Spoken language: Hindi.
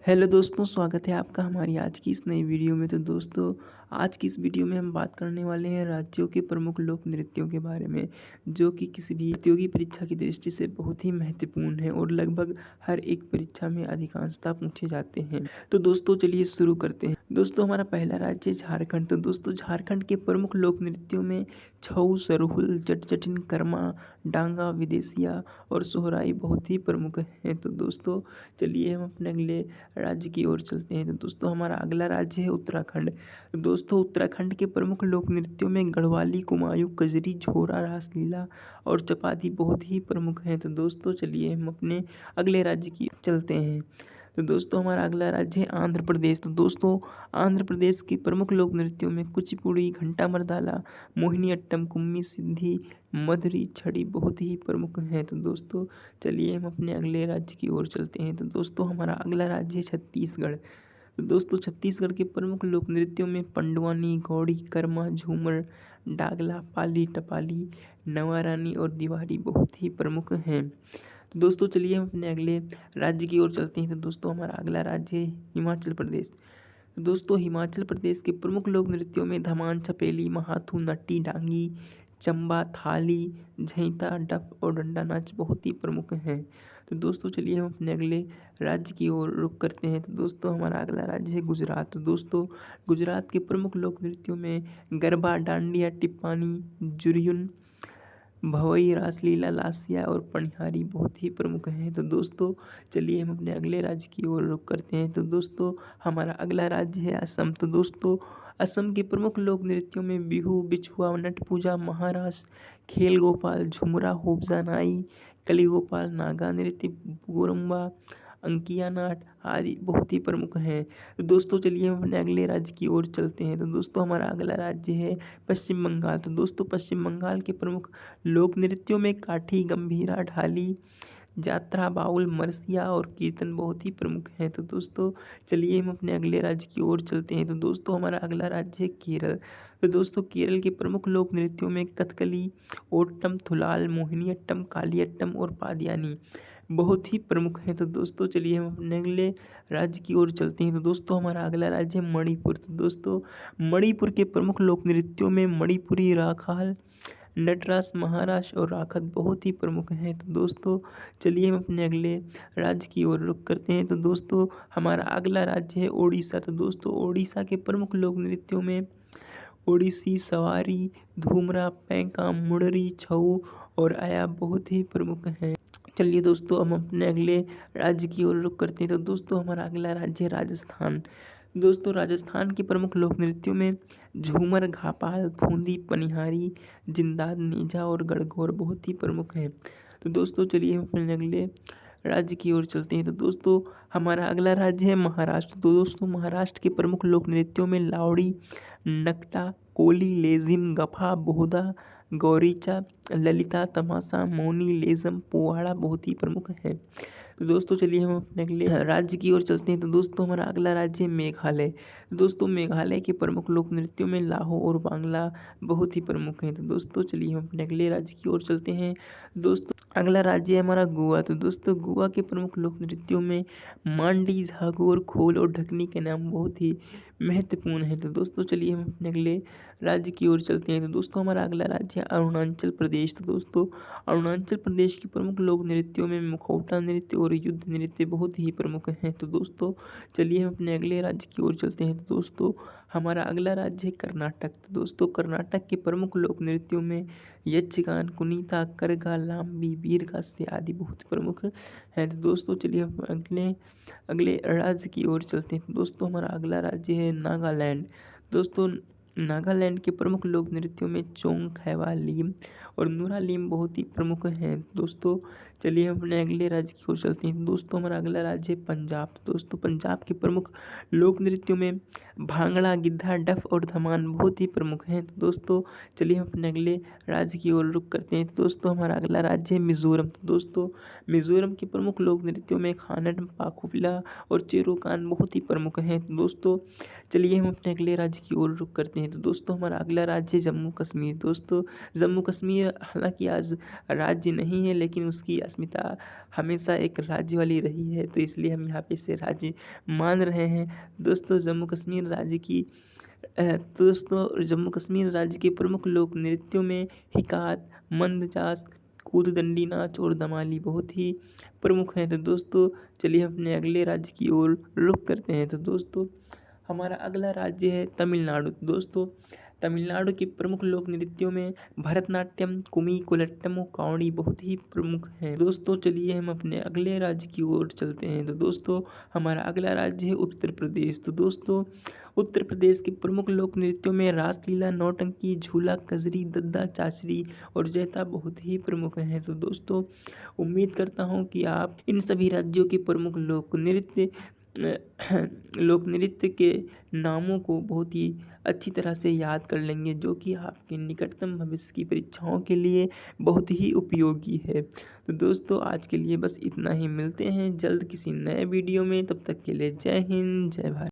हेलो दोस्तों, स्वागत है आपका हमारी आज की इस नई वीडियो में। तो दोस्तों, आज की इस वीडियो में हम बात करने वाले हैं राज्यों के प्रमुख लोक नृत्यों के बारे में, जो कि किसी भी प्रतियोगी परीक्षा की दृष्टि से बहुत ही महत्वपूर्ण है और लगभग हर एक परीक्षा में अधिकांशतः पूछे जाते हैं। तो दोस्तों, चलिए शुरू करते हैं। दोस्तों, हमारा पहला राज्य है झारखंड। तो दोस्तों, झारखंड के प्रमुख लोक नृत्यों में छऊ, सरहुल, जटजटिन, कर्मा, डांगा, विदेशिया और सोहराई बहुत ही प्रमुख हैं। तो दोस्तों, चलिए हम अपने अगले राज्य की ओर चलते हैं। तो दोस्तों, हमारा अगला राज्य है उत्तराखंड। तो दोस्तों, उत्तराखंड के प्रमुख लोक नृत्यों में गढ़वाली, कुमायूं, कजरी, झोरा, रासलीला और चपाती बहुत ही प्रमुख हैं। तो दोस्तों, चलिए हम अपने अगले राज्य की ओर चलते हैं। तो दोस्तों, हमारा अगला राज्य है आंध्र प्रदेश। तो दोस्तों, आंध्र प्रदेश के प्रमुख लोक नृत्यों में कुचिपुड़ी, घंटा मर्दाला, मोहिनीअट्टम, कुम्मी, सिद्धि, मधुरी, छड़ी बहुत ही प्रमुख हैं। तो दोस्तों, चलिए हम अपने अगले राज्य की ओर चलते हैं। तो दोस्तों, हमारा अगला राज्य है छत्तीसगढ़। तो दोस्तों, छत्तीसगढ़ के प्रमुख लोक नृत्यों में पंडवानी, गौड़ी, कर्मा, झूमर, डागला, पाली, टपाली, नवारानी और दिवारी बहुत ही प्रमुख हैं। तो दोस्तों, चलिए हम अपने अगले राज्य की ओर चलते हैं। तो दोस्तों, हमारा अगला राज्य है हिमाचल प्रदेश। तो दोस्तों, हिमाचल प्रदेश के प्रमुख लोक नृत्यों में धमाल, छपेली, महाथू, नट्टी, डांगी, चंबा, थाली, झैंता, डफ और डंडा नाच बहुत ही प्रमुख हैं। तो दोस्तों, चलिए हम अपने अगले राज्य की ओर रुख करते हैं। तो दोस्तों, हमारा अगला राज्य है गुजरात। तो दोस्तों, गुजरात के प्रमुख लोक नृत्यों में गरबा, डांडिया, टिप्पानी, जुरियुन, भवई, रासलीला, लासिया और पनिहारी बहुत ही प्रमुख हैं। तो दोस्तों, चलिए हम अपने अगले राज्य की ओर रुख करते हैं। तो दोस्तों, हमारा अगला राज्य है असम। तो दोस्तों, असम के प्रमुख लोक नृत्यों में बिहू, बिछुआ, नट पूजा, महारास, खेल गोपाल, झुमरा, होबजा नाई, कली गोपाल, नागा नृत्य, गुरुम्बा, अंकिया नाट आदि बहुत ही प्रमुख हैं। तो दोस्तों, चलिए हम अपने अगले राज्य की ओर चलते हैं। तो दोस्तों, हमारा अगला राज्य है पश्चिम बंगाल। तो दोस्तों, पश्चिम बंगाल के प्रमुख लोक नृत्यों में काठी, गंभीरा, ढाली, जात्रा, बाउल, मरसिया और कीर्तन बहुत ही प्रमुख हैं। तो दोस्तों, चलिए हम अपने अगले राज्य की ओर चलते हैं। तो दोस्तों, हमारा अगला राज्य है केरल। तो दोस्तों, केरल के प्रमुख लोक नृत्यों में कथकली, ओट्टम, थुलाल, मोहिनीअट्टम, कालियट्टम और पादियानी बहुत ही प्रमुख हैं। तो दोस्तों, चलिए हम अपने अगले राज्य की ओर चलते हैं। तो दोस्तों, हमारा अगला राज्य है मणिपुर। तो दोस्तों, मणिपुर के प्रमुख लोक नृत्यों में मणिपुरी, राखाल, नटराज, महाराष्ट्र और राखत बहुत ही प्रमुख हैं। तो दोस्तों, चलिए हम अपने अगले राज्य की ओर रुख करते हैं। तो दोस्तों, हमारा अगला राज्य है ओडिशा। तो दोस्तों, ओडिशा के प्रमुख लोक नृत्यों में ओडिसी, सवारी, धूमरा, पैंका, मुड़री, छऊ और आया बहुत ही प्रमुख हैं। चलिए दोस्तों, हम अपने अगले राज्य की ओर रुख करते हैं। तो दोस्तों, हमारा अगला राज्य है राजस्थान। दोस्तों, राजस्थान के प्रमुख लोक नृत्यों में झूमर, घापाल, फूंदी, पनिहारी, जिंदाल, नेजा और गणगौर बहुत ही प्रमुख हैं। तो दोस्तों, चलिए हम अपने अगले राज्य की ओर चलते हैं। तो दोस्तों, हमारा अगला राज्य है महाराष्ट्र। तो दोस्तों, महाराष्ट्र के प्रमुख लोक नृत्यों में लावड़ी, नकटा, कोली, लेजिम, गफा, बोहदा, गौरीचा, ललिता, तमाशा, मौनी, लेज़म, पोवाड़ा बहुत ही प्रमुख हैं। तो दोस्तों, चलिए हम अपने अगले राज्य की ओर चलते हैं। तो दोस्तों, हमारा अगला राज्य है मेघालय। तो दोस्तों, मेघालय के प्रमुख लोक नृत्यों में लाहो और बांग्ला बहुत ही प्रमुख हैं। तो दोस्तों, चलिए हम अपने अगले राज्य की ओर चलते हैं। दोस्तों, अगला राज्य है हमारा गोवा। तो दोस्तों, गोवा के प्रमुख लोक नृत्यों में मांडी, झागोर, खोल और ढकनी के नाम बहुत ही महत्वपूर्ण है। तो दोस्तों, चलिए हम अपने अगले राज्य की ओर चलते हैं। तो दोस्तों, हमारा अगला राज्य है अरुणाचल प्रदेश। तो दोस्तों, अरुणाचल प्रदेश के प्रमुख लोक नृत्यों में मुखौटा नृत्य और युद्ध नृत्य बहुत ही प्रमुख हैं। तो दोस्तों, चलिए हम अपने अगले राज्य की ओर चलते हैं। तो दोस्तों, हमारा अगला राज्य है कर्नाटक। तो दोस्तों, कर्नाटक के प्रमुख लोक नृत्यों में यक्षगान, कुनीता, करगा, लाम्बी, वीरगास्य आदि बहुत प्रमुख हैं। तो दोस्तों, चलिए हम अगले अगले राज्य की ओर चलते हैं। तो दोस्तों, हमारा अगला राज्य है नागालैंड। दोस्तों, नागालैंड के प्रमुख लोक नृत्यों में चोंग, खैवा, लीम और नुरालीम बहुत ही प्रमुख हैं। दोस्तों, चलिए हम अपने अगले राज्य की ओर चलते हैं। दोस्तों, हमारा अगला राज्य है पंजाब। तो दोस्तों, पंजाब के प्रमुख लोक नृत्यों में भांगड़ा, गिद्धा, डफ और धमान बहुत ही प्रमुख हैं। तो दोस्तों, चलिए हम अपने अगले राज्य की ओर रुख करते हैं। तो दोस्तों, हमारा अगला राज्य है मिजोरम। तो दोस्तों, मिजोरम के प्रमुख लोक नृत्यों में खानट, पाखुफिला और चेरोकान बहुत ही प्रमुख हैं। तो दोस्तों, चलिए हम अपने अगले राज्य की ओर रुख करते हैं। हैं। तो दोस्तों हमारा अगला राज्य है जम्मू कश्मीर। दोस्तों जम्मू कश्मीर हालांकि आज राज्य नहीं है, लेकिन उसकी अस्मिता हमेशा एक राज्य वाली रही है, तो इसलिए हम यहाँ पे इसे राज्य मान रहे हैं। दोस्तों जम्मू कश्मीर राज्य की दोस्तों जम्मू कश्मीर राज्य के प्रमुख लोक नृत्यों में हिकात, मंदचास, कूददंडी नाच और दमाली बहुत ही प्रमुख हैं। तो दोस्तों चलिए अपने अगले राज्य की ओर रुख करते हैं। तो दोस्तों हमारा अगला राज्य है तमिलनाडु। दोस्तों तमिलनाडु के प्रमुख लोक नृत्यों में भरतनाट्यम, कुमी, कोलट्टम और कावड़ी बहुत ही प्रमुख हैं। दोस्तों चलिए हम अपने अगले राज्य की ओर चलते हैं। तो दोस्तों हमारा अगला राज्य है उत्तर प्रदेश। तो दोस्तों उत्तर प्रदेश के प्रमुख लोक नृत्यों में रासलीला, नौटंकी, झूला, कजरी, दद्दा, चाचरी और जैता बहुत ही प्रमुख हैं। तो दोस्तों उम्मीद करता हूँ कि आप इन सभी राज्यों के प्रमुख लोक नृत्य के नामों को बहुत ही अच्छी तरह से याद कर लेंगे, जो कि आपके निकटतम भविष्य की परीक्षाओं के लिए बहुत ही उपयोगी है। तो दोस्तों आज के लिए बस इतना ही, मिलते हैं जल्द किसी नए वीडियो में, तब तक के लिए जय हिंद जय भारत।